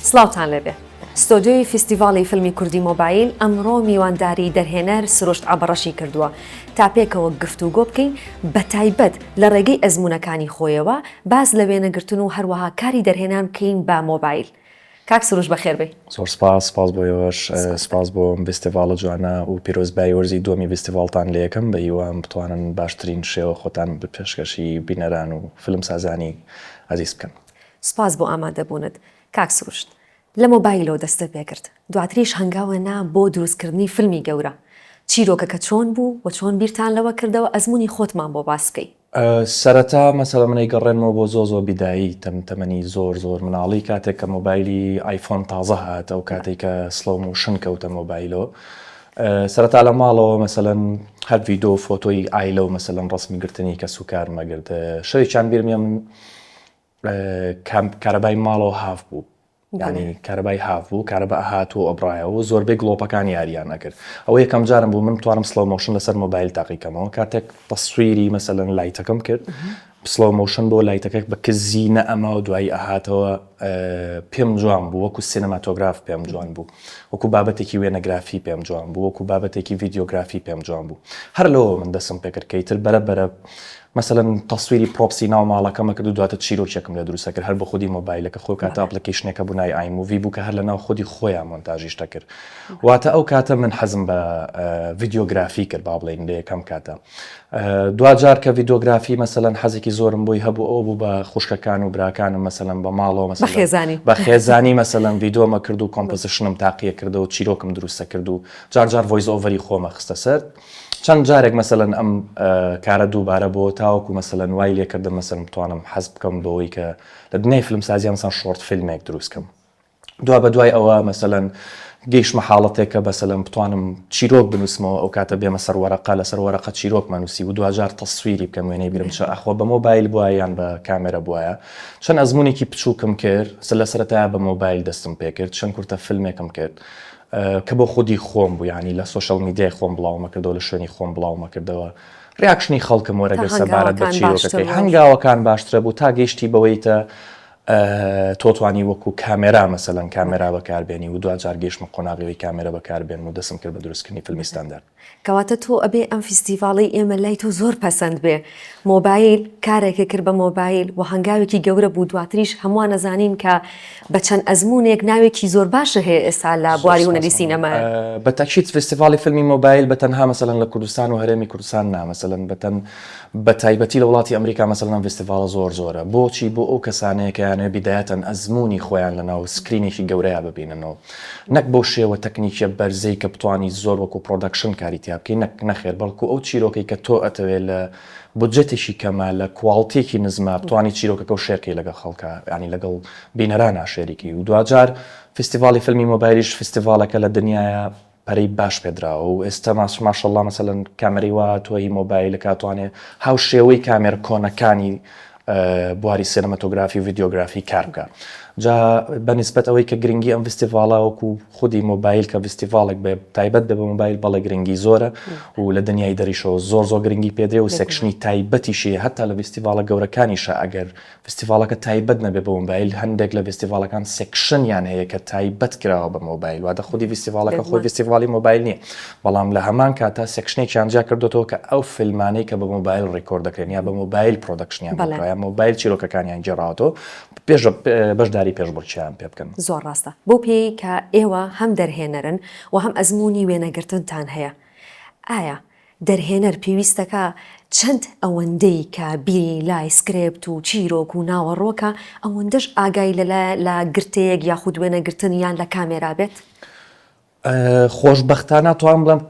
سڵاوتان لەبێ. ستۆدیۆی فیستیڤاڵی فیلمی کوردی مۆبایل ئەمڕۆ میوانداری دەرهێنەر سروشت عەبەڕەشی کردووە تا پێکەوە گفتوگۆ بکەین بە تایبەت لە ڕێگەی ئەزمونەکانی خۆیەوە باز لە وێنەگرتن و هەروەها کاری دەرهێنان بکەین بە مۆبایل. کاک سروش بەخێر بێ. زۆر سپاس بۆیەوەش سپاس بۆ فیستیڤاڵە جوانە و پیرۆزبایی وەرزی دووەمی فیستیڤاڵتان لە یەکەم بە هیوام بتوانن باشترین شێوە خۆتان بە پێشکەشی بینەران و فیلم سازانی عەزیز بکەن. سپاس بۆ ئامادەبوونت. کاک سروشت لە مۆبایلەوە دەستت پێکرد دواتریش هەنگاوە نا بۆ دروستکردنی فیلمی گەورە چیرۆکەکە چۆن بوو و چۆن بیرتان لەوە کردەوە ئەزمموی خۆتمان بۆ باس بکەی. سەرەتا مەسەڵە منەی گەڕێنەوە بۆ زۆر بیدایی تەمەنی زۆر مناڵی کاتێک کە مۆبایلی ئایفۆن تازە هات ئەو کاتێک کە سلۆ موشن کەوتە مۆبایلەوە سەرەتا لە ماڵەوە مەسەلەن هەر ڤیدۆ فۆتۆی ئایلە و مەسەلەن ڕسمی گرتنی کە سوکار مەگرد شەوێکیان بیرمە من کارەبای ماڵەوە هاف بوو. ینی کارەبای هاف بوو کارەبە هاتووە ئەبڕایەوە زۆربەی گڵۆپەکان یاریان نەکرد ئەوە یەکەم جارم بوو من توانم سلۆ مۆشن لەسەر مۆبایل تاقیکەمەوە کاتێک تەسویری مەسەلەن لایتەکەم کرد سلۆ مۆشن بۆ لایتەکەک بە کزی نەئەما و دوایی ئەهاتەوە پێم جوان بوو وەکو سینەماتۆگراف پێم جوان بوو وەکو بابەتێکی وێنەگرافی پێم جوان بوو وەکو بابەتێکی ڤیدیۆگرافی پێم جوان بوو هەر لەوە من دەسم پێکرد کەیتر بەرە مثلا تەسویری پرۆپسی ناو ماڵەکەمە کرد و دواتە چیرۆکێکم لە دروستە کرد هەر بە خودی مۆبایلەکە خۆ کاتە ئەپلیکیشنێکە بوو نای ئایموڤی بوو کە هەر لە ناو خودی خۆیان مۆنتاژیشتە کرد واتە ئەو کاتە من حەزم بە ڤیدیۆگرافی کرد با بڵێین لە یەکەم کاتە دوجار کە ڤیدیۆگرافی مەسەلەن حەزێکی زۆرم بۆی هەبوو ئەو بوو بە خوشکەکان و براکانم مەسەلەن بە ماڵەوە بە خێزانی مەسەلەن ڤیدۆمە کرد و کۆمپۆزیشنم تاقیە کردەوە و چیرۆکم دروستە کرد و جار ڤۆیس ئۆڤەری خۆمە خستە سەر چەند جارێک مەسەلەن ئەم کارە دووبارە بۆ تاوەکو مەسەلەن وای لێ کردم مەسەلەن بتوانم حەز بکەم بەوەی کە لە دنیای فیلم سازی مەسەلەن شۆرت فیلمێک دروستکەم بە دوای ئەوە مەسەلەن گەیشتمە حاڵەتێکە مەسەلەن بتوانم چیرۆک بنووسمەوە ئەو کاتە بێمە سەر وەرەقە لەسەر وەرەقە چیرۆکمان نووسی و دوجار تەسویری بکەم وێنەی بیرم چ ئەخۆ بە مۆبایل بووە یان بە کامێرە بووە چەند ئەزمموونێکی بچووکم کرد لە سەرەتایە بە مۆبایل دەستم پێ کرد چەند کورتە فیلمێکم کرد کە بۆ خودی خۆم بوو ینی لە سوۆشەڵ میدیای خۆم بڵاومە کردەوە لە شوێنی خۆم بڵاومە کردەوە ڕیاکشنی خەڵکم وەرەگەر سەبارەت بە چیرۆکەکەی هەنگاوەکان باشترە بوو تا گەیشتی بەوەیتە تۆتوانی وەکو کامێرا مەسەلەن کامێرا بەکاربێنی و دوجار گەیشتمە قۆناغیەوەی کامێرە بەکاربێن و دەسم کرد بە دروستکردنی فیلمی ستاندارد. کەواتە تۆ ئەبێ ئەم فیستیڤاڵی ئێمە لای تۆ زۆر پەسەند بێ مۆبایل کارێکە کرد بە مۆبایل و هەنگاوێکی گەورە بوو دواتریش هەمووان نەزانین کە بە چەند ئەزمموونێک ناوێکی زۆر باشە هەیە ئێستا لە بواری هونەری سینەما بە تاکید فیستیڤاڵی فیلمی مۆبایل بە تەنها مەسەلەن لە کوردستان و هەرێمی کوردستان نا مەسەلەن بە تایبەتی لە وڵاتی ئەمریکا مەسەلەن فیستیڤاڵە زۆرە بۆچی بۆ ئەو کەسانەیە کە یانێ بیدایەتەن ئەزمموونی خۆیان لەناو سکرینێکی گەورەیە ببیننەوە نەک بۆ شێوە تەکنیکیە بەرزەی کە بتوانی زۆر وەکو پرۆدەکشن کاری تیا بکەی نەخێر بەڵکو ئەو چیرۆکەی کە تۆ ئەتەوێت لە بودجێتێکی کەمە لە کوواڵتێکی نزمە بتوانی چیرۆکەکە و شێرکەی لەگە خەڵکە ینی لەگەڵ بینەران ناشێریکی و دوجار فیستیڤاڵی فیلمی مۆبایلیش فیستیڤاڵەکە لە دنیاە پەرەی باش پێدراوە و ئێستا ماشەڵڵا مەسەلەن کامەری وا تۆی مۆبایلەکە توانێت هاو شێوەی کامێر کۆنەکانی بواری سینەماتۆگرافی و ڤیدیۆگرافی کار بکە جا بەنسبەت ئەوەی کە گرنگی ئەم فیستیڤاڵە وەکو خودی مۆبایل کە فیستیڤاڵێک بێ تایبەت بێ بە مۆبایل بەڵێ گرنگی زۆرە و لە دنیای دەریشەوە زۆر گرنگی پێدرێ و سێکشنی تایبەتیشی هەتا لە فیستیڤاڵە گەورەکانیشە ئەگەر فیستیڤاڵەکە تایبەت نەبێ بە مۆبایل هەندێک لە فیستیڤاڵەکان سێکشنیان هەیە کە تایبەت کراوە بە مۆبایل واتە خودی فیستیڤاڵەکە خۆی فیستیڤاڵی مۆبایل نییە بەڵام لە هەمان کاتە سێکشنێکیان جا کردوتەوە کە ئەو فیلمانەی کە بە مۆبایل ڕێکۆرد دەکرێن یا بە مۆبایل پرۆدەکشنیان بکرا مۆبایل چیرۆکەکانیان گێڕاوەتەوە بەشداری پێشبڕکێیان پێ بکەن زۆر ڕاستە بۆ پێی کە ئێوە هەم دەرهێنەرن و هەم ئەزمموونی وێنەگرتنتان هەیە ئایا دەرهێنەر پێویستەکە چەند ئەوەندەی کە بیری لای سکرێپت و چیرۆک و ناوەڕۆکە ئەوەندەش ئاگای لە گرتەیەک یاخود وێنەگرتن یان لە کامێرا بێت خۆشبەختانە توان بڵم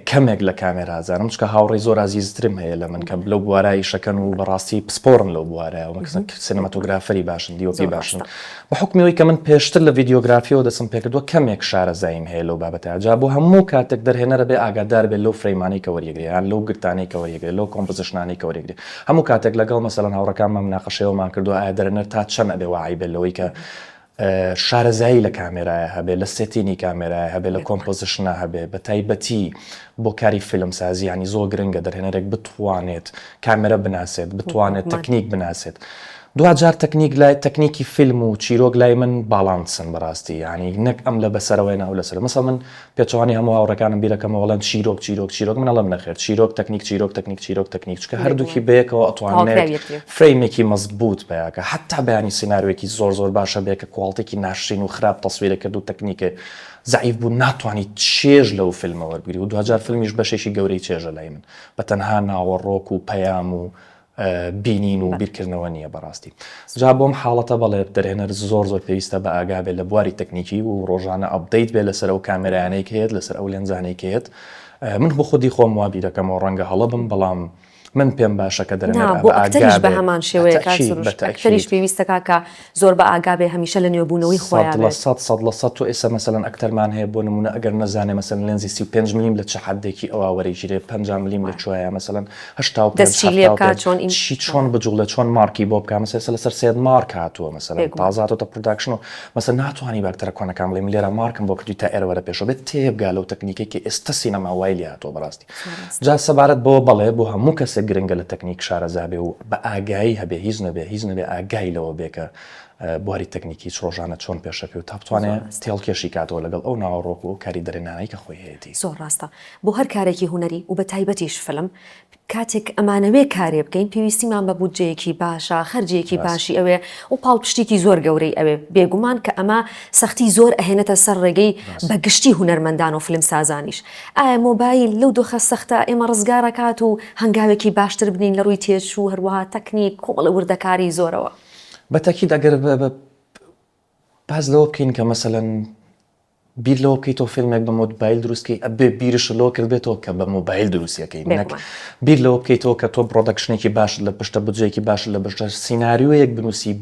کەمێک لە کامێرازانم چکە هاوڕێی زۆر ئازیزترم هەیە لە من کە لەو بوارایی شەکەن و بەڕاستی پسپۆرن لەو بوارەیە و سینەماتۆگرافەری باشن دیۆپی باشن بە حکمیەوەی کە من پێشتر لە ڤیدیۆگرافیەوە دەسم پێکردووە کەمێک شارەزاییم هەیە لەو بابەتە جا بۆ هەموو کاتێک دەرهێنەرە بێ ئاگادار بێت لەو فرەیمانەی کە وەریەگرێ یان لەو گرتانەی کە وەریەگرێ لەو کۆمپۆزیشنانەی کە وەریەگرێ هەموو کاتێک لەگەڵ مەسەلەن هاوڕەکانمان مناقەشەیەومان کردووە ئایا دەرهێنەر تا چەند ئەبێ وعی بێت لەوەی کە شارەزایی لە کامێرایە هەبێ لە سێتینی کامێرایە هەبێ لە کۆمپۆزیشنە هەبێ بە تایبەتی بۆ کاری فیلمسازی ینی زۆر گرنگە دەرهێنەرێک بتوانێت کامێرە بناسێت بتوانێت تەکنیک بناسێت دوجار تەکنیک لای تەکنیکی فیلم و چیرۆک لای من باڵانسن بەڕاستی ینی نەک ئەم لە بەسەرەوەی ناو لەسەر مەسەڵ من پێچوانی هەموو هاوڕەکانم بیرەکەمە وەڵام چیرۆک منەڵم نەخێت چیرۆک تەکنیک چکە هەردووکی بەیەکەوە ئەتوانێت فرەیمێکی مەزبوط بەیەکە حتا بەیانی سینناروێکی زۆر باشە بێکە کوڵتێکی ناشرین و خراپ تەسویرە کرد و تەکنیکە زعیف بوو ناتوانانی چێژ لەو فیلمەوە بگری و دوجار فیلمیش بەشێکی گەورەی چێژە لای من بە تەنها ناوەڕۆک و پەیام و بینین و بیرکردنەوە نییە بەڕاستی جا بۆم حاڵەتە بەڵێ دەرهێنەر زۆر پێویستە بە ئاگابێت لە بواری تەکنیکی و ڕۆژانە ئەپدەیت بێت لەسەر ئەو کامێرایانەی کێت لەسەر ئەو لێنزانەی من بۆ خودی خۆم وا بیرەکەمەوە ڕەنگە هەڵە بم بەڵام من پێم باشە کە دەرهێنەر بۆ ئەکتەریش بە هەمان شێوەیە ئەکتەریش پێویستەکە کە زۆر بە ئاگابێ هەمیشە لە نوێبوونەوەی خۆیان 100% تۆ ئێستا مەسەلەن ئەکتەرمان هەیە بۆ نمونە ئەگەر نەزانێ مەسەلەن لێنزی 35 ملیم لە چه حدێکی ئەوە وەرەگیرێ 5 ملیم لە کوێیە مەسەلەن 85 چۆن بجوڵێ چۆن مارکی بۆ بکە مەسەلەن لەسەر سێد مارک هاتووە مەسەلەن تازاتۆتە پرۆداکشن و مەسەلەن ناتوانانی باکتەرە کۆنەکان بڵێم لێرە مارکم بۆ کردی تا ئێرەوەرە پێشەوە بێت تێبگا لەو تەکنیکێکی ئێستا سینەما وای لێ هاتووە بەڕاستی جا سەبارەت بۆ بەڵێ بۆ هەموو کەسێک گرنگە لە تەکنیک شارەزابێ و بە ئاگایی هەبێ هیچ نەبێ ئاگای لەوە بێکە بواری تەکنیکی ڕۆژانە چۆن پێشەپی و تا بتوانێت تێڵکێشی کاتەوە لەگەڵ ئەو ناوەڕۆک و کاری دەرێنانەی کە خۆی هەیەی زۆر ڕاستە بۆ هەر کارێکی هوەری و بە تایبەتیش فلم کاتێک ئەمانەوێ کارێ بکەین پێویستیمان بە بودجەیەکی باشە خەرجێکی باشی ئەوێ و پاڵپشتێکی زۆر گەورەی ئەوێ بێگومان کە ئەمە سەختی زۆر ئەهێنێتە سەر ڕێگەی بەگشتی هونەرمەندان و فلم سازانیش ئایا مۆبایل لەو دۆخە سەختە ئێمە ڕزگارەکات و هەنگاوێکی باشتر بنین لە ڕووی تێچ و هەروەها تەکنیک کۆمەڵە وردەکاری زۆرەوە بەتەکید ئەگەر باز لەوە بکەین کە مەسەلەن بیر لەوە بکەیت تۆ فیلمێک بە مۆبایل دروستکەی ئەبێ بیرش لەوە کردبێتەوە کە بە مۆبایل دروستیەکەی نەک بیر لەوە بکەیتەوە کە تۆ پرۆدەکشنێکی باش لە پشتە بودجەیەکی باش لە بەشتە سیناریۆیەک بنووسی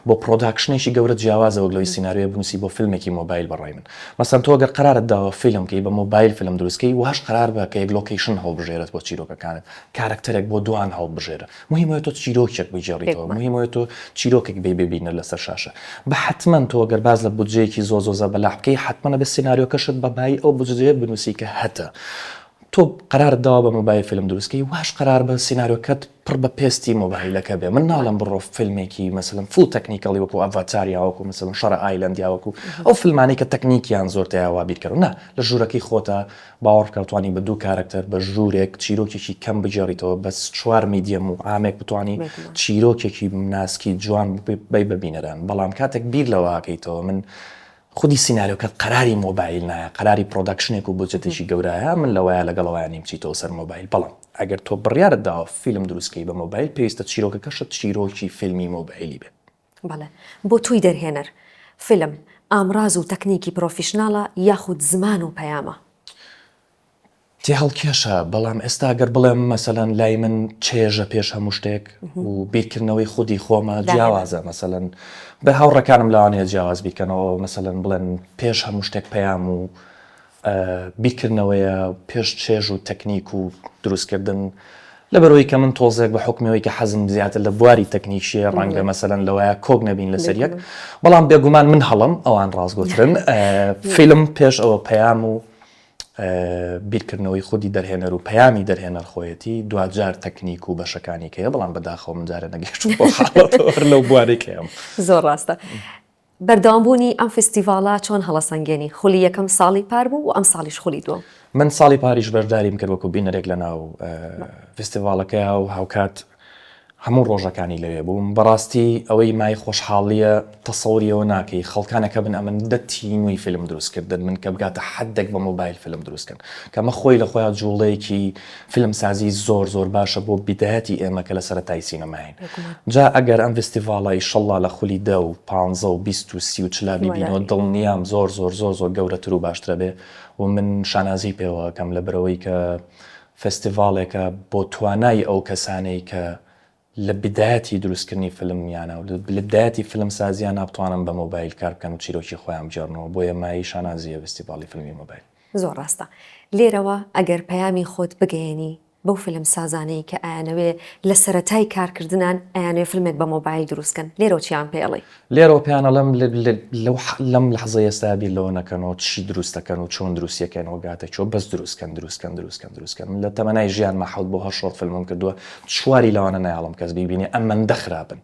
بۆ پرۆداکشنێکی گەورە جیاوازەوە لەوەی سیناریۆ بنووسی بۆ فیلمێکی مۆبایل بەڕای من مەسەن تۆ ئەگەر قرارت داوە فیلمکەی بە مۆبایل فیلم دروستکەی وهاش قرار بە کە یەک لۆکیشن هەڵبژێرێت بۆ چیرۆکەکانت کارکتەرێک بۆ دوان هەڵبژێرە مهمە تۆ چیرۆکێک بجێڕیتەوە مهمە تۆ چیرۆکێک ببینە لەسەر شاشە بە حتمما تۆ ئەگەر باز لە بودجەیەکی زۆزە بەلاح بکەی حتمما بە سیناریۆکەشت بەبای ئەو بودجەیە بنووسی کە هەتە تۆ قرار داوە بە مۆبایل فیلم دروستکەی واش قرار بە سیناریۆکەت پڕ بە پێستی مۆبایلەکە بێ من ناڵم بڕۆ فیلمێکی مەسەلەن فول تەکنیکەڵی وەکو ئەڤاتاری وەکو مەسەلەن شەڕە ئایلەندیا وەکو ئەو فیلمانەی کە تەکنیکیان زۆر تەیاوا بیرکەن نا لە ژوورەکەی خۆتە باوەڕ بکەوتوانی بە دوو کارکتەر بە ژوورێک چیرۆکێکی کەم بجێڕیتەوە بەس 4 میدیەم و ئامێک بتوانی چیرۆکێکی ناسکی جوان ببینەران بەڵام کاتێک بیر لەوەکەیتەوە من خودی سیناریۆکە قراری مۆبایل نایە قراری پرۆداکشنێک و بودجەتێکی گەورەیە من لەوەیە لەگەڵەوەیانیم چیتەوە سەر مۆبایل بەڵام ئەگەر تۆ بڕیارت داوە فیلم دروستکەی بە مۆبایل پێویستە چیرۆکەکەشت چیرۆکی فیلمی مۆبایلی بێت بەڵێ بۆ توی دەرهێنەر فیلم ئامراز و تەکنیکی پرۆفیشناڵە یاخود زمان و پەیامە تێ هەڵکێشە بەڵام ئێستا گەر بڵێم مەسەلەن لای من چێژە پێش هەموو شتێک و بیرکردنەوەی خودی خۆمە جیاوازە مەسەلەن بە هاوڕەکانم لەوانەیە جیاواز بیکەنەوە مەسەلەن بڵێن پێش هەموو شتێک پەیام و بیرکردنەوەیە پێش چێژ و تەکنیک و دروستکردن لەبەرەوەی کە من تۆزێک بە حکمەوەی کە حەزم زیاتر لە بواری تەکنیکیە ڕەنگە مەسەلەن لەوەیە کۆک نەبین لەسەر یەک بەڵام بێگومان من هەڵم ئەوان ڕاستگۆترن فیلم پێش ئەوە پەیام و بیرکردنەوەی خودی دەرهێنەر و پەیامی دەرهێنەر خۆیەتی دوجار تەکنیک و بەشەکانی کەیە بەڵام بەداخەوە من جارە نەگەشتم بۆ حاڵەتەوە لەو بوارێکەیەم زۆر ڕاستە بەردەوامبوونی ئەم فستیڤاڵە چۆن هەڵەسەنگێنی خولی یەکەم ساڵی پار بوو و ئەم ساڵیش خولی دووەم من ساڵی پاریش بەشداریم کرد وەکو بینەرێک لە ناو فستیڤاڵەکەی و هاوکات هەموو ڕۆژەکانی لەوێ بووم بەڕاستی ئەوەی مای خۆشحاڵیە تەسەوریەوە ناکەی خەڵکانەکە بن ئەمن دەتینوی فیلم دروستکردن من کە بگاتە حدێک بە مۆبایل فیلم دروستکەن کەمە خۆی لە خۆیان جوڵەیەکی فیلمسازی زۆر باشە بۆ بیدایەتی ئێمە کە لە سەرەتای سینەماین جا ئەگەر ئەم فستیڤاڵی شەڵا لە خولی 10 و 15 و 20 و 30 و چلا بیبینەوە دڵنیام زۆر گەورەتر و باشترە بێ و من شانازی پێوە کەم لە برەوەی کە فستیڤاڵێکە بۆ توانای ئەو کەسانەی کە لە بدایەتی دروستکردنی فیلمیانە و لە بدایەتی فیلم سازیان ناتوانن بە مۆبایل کار بکەن و چیرۆکی خۆیان بجێڕنەوە بۆیە مای شانازیە فستیڤاڵی فیلمی مۆبایل زۆر ڕاستە لێرەوە ئەگەر پەیامی خۆت بگەیەنی بەو فیلم سازانەی کە ئایانەوێ لە سەرەتای کارکردنان ئایانوێ فیلمێک بە مۆبایل دروستکەن لێرە چیان پێڵێ لێرە پیانەڵم لەم لەحظە ئێستا بیر لەوە نەکەنەوە چی دروستەکەن و چۆن دروستیەکەنەوە گاتێکەوە بەس دروستکەن من لە تەمەنای ژیان مەحەوت بۆ 8 فیلمم کردووە چواری لەوانە نایڵم کەس بیبینێ ئەمەندە خراپن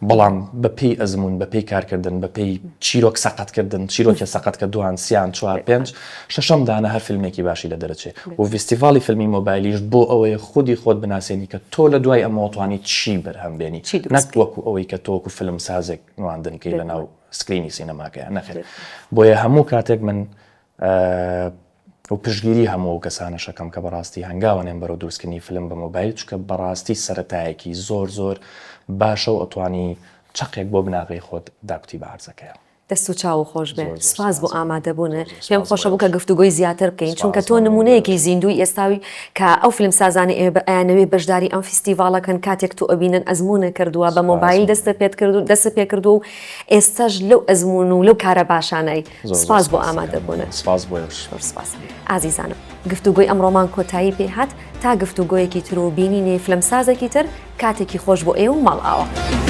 بەڵام بەپێی ئەزمون بەپێی کارکردن بەپێی چیرۆک سەقەتکردن چیرۆکە سەقەت کە دوان سیان 4 5 شەشەم دانە هەر فیلمێکی باشی لە دەرەچێ و فستیڤالی فیلمی مۆبایلیش بۆ ئەوەیە خودی خۆت بناسێنی کە تۆ لە دوای ئەمە توانی چی بەرهەمبێنی نەک وەکو ئەوەی کە تۆکو فیلم سازێک نواندنکەی لە ناو سکرینی سینەماکەیە نەخێت بۆیە هەموو کاتێک من و پشگیری هەموو کەسانە شەکەم کە بەڕاستی هەنگاوانێن بەرەو دروستکردنی فیلم بە مۆبایل چکە بەڕاستی سەرەتایەکی زۆر باشە و ئەتوانی چەقێک بۆ بناغی خۆت داکوتی بە عەرزەکەیە. دەست و چاو خۆش بێ سپاس بۆ ئامادەبوونە پێم خۆشە بوو کە گفتوگۆی زیاتر بکەین چونکە تۆ نمونەیەکی زیندوی ئێستاوی کە ئەو فیلم سازانی ئەیانەوێ بەشداری ئەم فستیڤاڵەکەن کاتێک تو ئەبینن ئەزمونە کردووە بە مۆبایل دەستە پێ کردو و ئێستاش لەو ئەزمون و لەو کارە باشانەی سپاس بۆ ئامادەبوونە. سپاس بۆ سپاس ئازیزانم گفتوگۆی ئەمڕۆمان کۆتایی پێهات تا گفتوگۆیەکی تر و بینینێ فیلم سازێکی تر کاتێکی خۆش بۆ ئێوە ماڵ ئاوە.